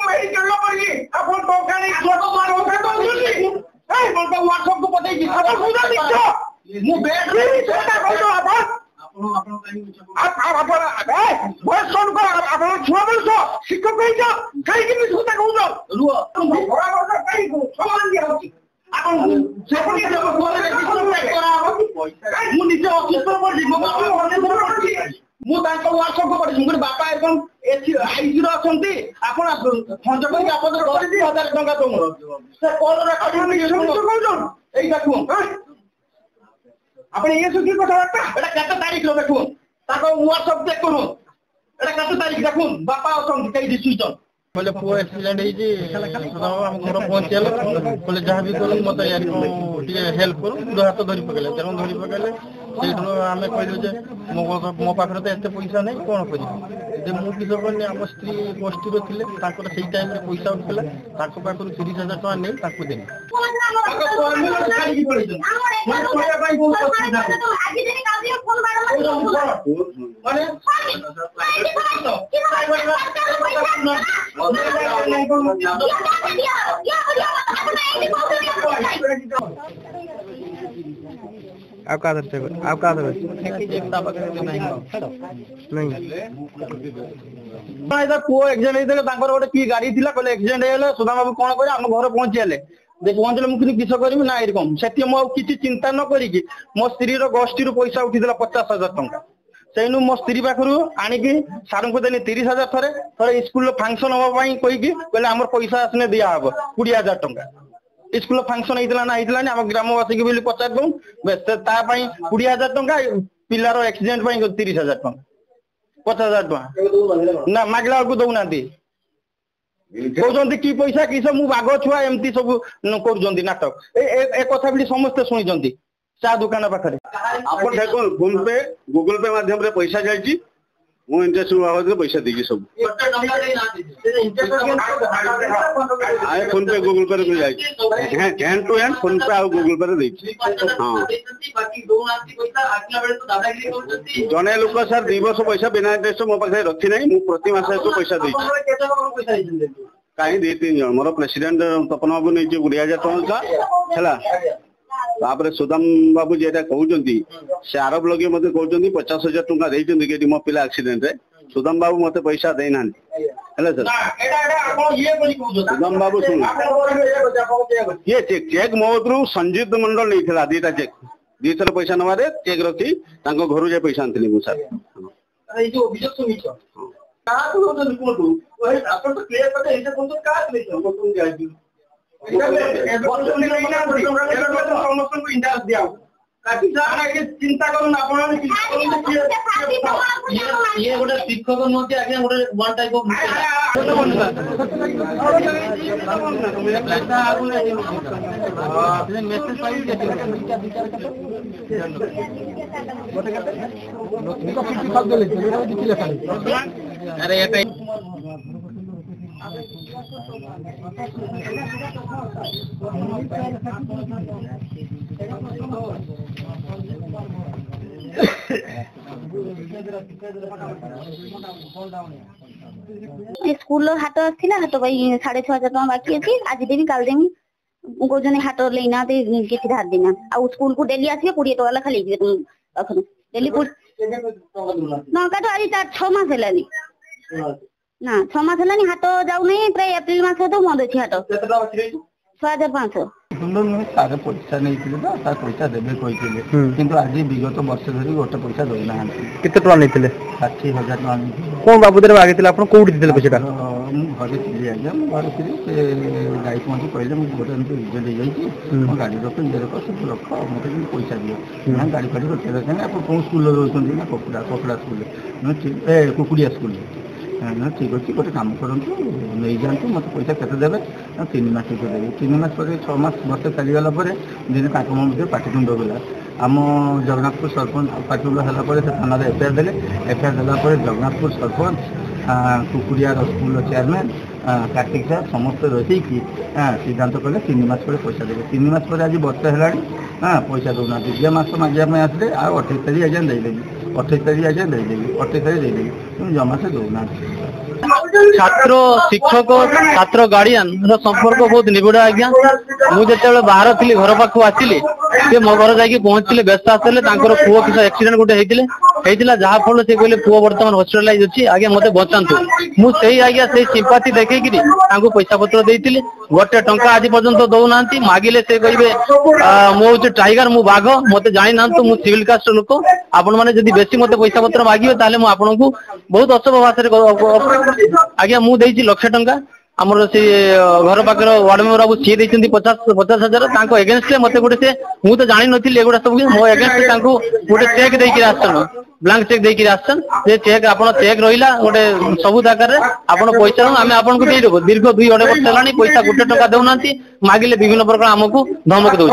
Medical पड़ी अपन टोकानी छोटो मारो का तो ए बोलता व्हाट्सएप को पता ही अपन पूरा लिखो मु बेड रे छोटा कर दो अपन ଆପଣ ବୟସ କଣ ଆପଣ ଛୁଆ ବୟସ ଶିକ୍ଷକ ହେଇଛ କାହିଁକି ମିଛ କଥା କହୁଛ ରୁହ ସମାନ ଦିଆହଉଛି ମୁଁ ନିଜେ ଅସୁସ୍ଥ ପଡିଛି ମୁଁ ତାଙ୍କ ହ୍ୱାଟ୍ସଆପ୍ କରିଛି ମୁଁ ବାପା ଏବଂ ଆଇସିର ଅଛନ୍ତି ଆପଣ ଖଞ୍ଜ କରି ଆପଣ କରିଛି 1000 ଟଙ୍କା ତମର ସେ କଲରେ କହୁଛ ଏଇଟା କୁହ ଆପଣ ये सुखी कथाबार्ता एटा केते तारीख रो देखो ताको व्हाट्सएप चेक करू एटा केते तारीख देखो बापा असन कई डिसीजन बोले पुओ एक्सीडेंट ହେଇଛି हम घर पहुंचेल बोले जहाँ भी करू मत यार टिके हेल्प करू दो हाथ धरी पकेले तेन धरी पकेले सेठु आमे कहलु जे मो पाखरे तो एते पैसा नहीं कोन करी जे मु किछो करनी हम स्त्री गोष्ठी रो थिले ताकर सेई टाइम रे पैसा उठला ताको पाखरु 30000 टका नहीं ताको देनी ताको कोन खाली की पड़ी मन कोया भाई बहुत असुविधा आगे देनी काल दियो फोन माने आप का नहीं पुओ एक्सीडेंट होइतले तांकर गोटे की गाड़ी थिला कहले एक्सीडेंट हेले सुधा बाबू कोन करे हम घर पहुंचीले जे पहुंचले मु किछ करबी ना एरकम सेति मो किछि चिंता न करिकि मो स्त्री रो गोष्ठी रो पैसा उठिदेला 50000 टका सेनु मो स्त्री पाखरु आनिकी सारन को देनी 30000 थरे थरे स्कूल रो फंक्शन होबा पई कहिकि कहले हमर पैसा आसने दिया हबो 20000 टका स्कूल फंक्शन होइतला ना हम ग्रामवासी के बोली पचार दऊ बेस ता पई 20000 टका पिलारो एक्सीडेंट पई 30000 टका 50000 टका ना मागला को दउ नांती कहते कि पैसा किस मु बाघ छुआ एमती सब कर नाटक ए कथा भी समस्ते शुणी चा दुकान पाखे आप देखो फोन पे गूगल पे माध्यम रे पैसा जाइए मु इंटरेस्ट बाबद पैसा देगी सब आए फोन पे गूगल पे जाइए हैंड टू हैंड फोन पे आउ गूगल पे देगी हां जने लोक सर 2 वर्ष पैसा बिना इंटरेस्ट मो पाखे रखी नहीं मु प्रति मास को पैसा देगी कहीं 2-3 जन मोर प्रेसिडेंट तपन बाबू नहीं 20000 टका है तापर सुदाम बाबू जेटा कहउचंती से आरब लगे मते कहउचंती 50000 टका देइचंती के मो पिला एक्सीडेंट रे सुदाम बाबू मते पैसा देइ नांती हैला सर एडा आपण ये बोली कहउछ सुदाम बाबू सुन ये चेक मोद्रु संजीत मंडल नहीं थिला दीटा चेक दीथर पैसा नवारे चेक रखी तांको घरु जे पैसा आनथिली मु सर अरे जो अभियोग सुनिछ का तो कोन ओए आपण तो क्लियर करते इसे कोन तो का नहीं हो तुम जाई चिंता करूँ ये गोटे शिक्षक नुहति आज्ञा गोटे वन टाइप ऑफ अरे स्कूल हाट आसला हाट भाई 6,500 टका बाकी अच्छी आज देवी काल देवी कौन हाट लेना किसी धार देना आ स्कूल को डेली आसवे 20 टका खाली तुम डेली ना काट आज 6 मास है ना 6 मास है हाट जाऊ नहीं प्राय एप्रिल मास तो बंद अच्छी हाट 6,500 सुंदर नुहे तार पैसा नहीं तार पैसा देवे कहते किंतु आज विगत वर्ष धरी गोटे पैसा दे ना केते टका नहीं 60,000 टका कौन बाबूदे मागे कौटी दे पैसा घरे थी आज्ञा घर थी गाई पहुँची कहले गोटे रिजल्ट हो जाए गाड़ी रख ये रख सब रख मत पैसा दियो ना गाड़ी फाड़ी रखे रखे आप कौन स्कूल रोच ना कपड़ा स्कूल कुकुड़िया स्कूल ना ठीक अच्छे गोटे कम करूँ नहीं जातु मत पैसा के देवे 3 मास देवी 3 मास पर 6 मास वर्ष चलीगला दिने मध्य पाटितुंड गला आम जगन्नाथपुर सरपंच पाटितुंड है थाना एफआईआर देले एफआईआर देलापर जगन्नाथपुर सरपंच कुकुड़िया स्कूल चेयरमैन कार्तिक साहब समस्त रही सिद्धांत कले 3 मास पर पैसा देवे 3 मास पर आज वर्ष है पैसा दौना जे मास मागे आसले आ 28 तारीख आज देदेवी 28 तारीख आज देदेवी 28 तारीख देदेवी तुम जमा से दौना छात्र शिक्षक छात्र गार्डियन संपर्क बहुत निबिड़ आज्ञा मुझे बाहर थी घर पाक आसिली से मो घर जाकि पहुंचले व्यस्त आसले पुओ किसी एक्सीडेंट गोटे होता जहाँ फल से कहले पुओ बर्तमान हॉस्पिटलाइज अच्छी आज्ञा मत बचातु मुझे आज्ञा से सिंपाथी देखी पैसा पत्र देती गोटे टंका आज पर्यंत दौना मागिले से कहे मु टाइगर मु बाघ मत जानी ना मु सिविल कास्ट लोक आपण मैंने जब बेसी मत पैसा पत्र मागे आपन को बहुत असभ भाषा आज्ञा मुझे 1,00,000 टंका आमर से घर पाखर वार्ड मेंबर बाबू सी देती 50,000 एगेन्स्ट मत गोटे से मुझे तो जानी नी एगुड़ा सब मो एगेन्स्ट गोटे चेक देकर आसन ब्लांक चेक देकर आसन जे चेक आप चेक रहा गोटे सबूत आकार आप पैसा आम आपको देदेबू दीर्घ 2-2.5 वर्ष है पैसा 1 टंका दौना मागिले विभिन्न प्रकार आमको धमक दौर।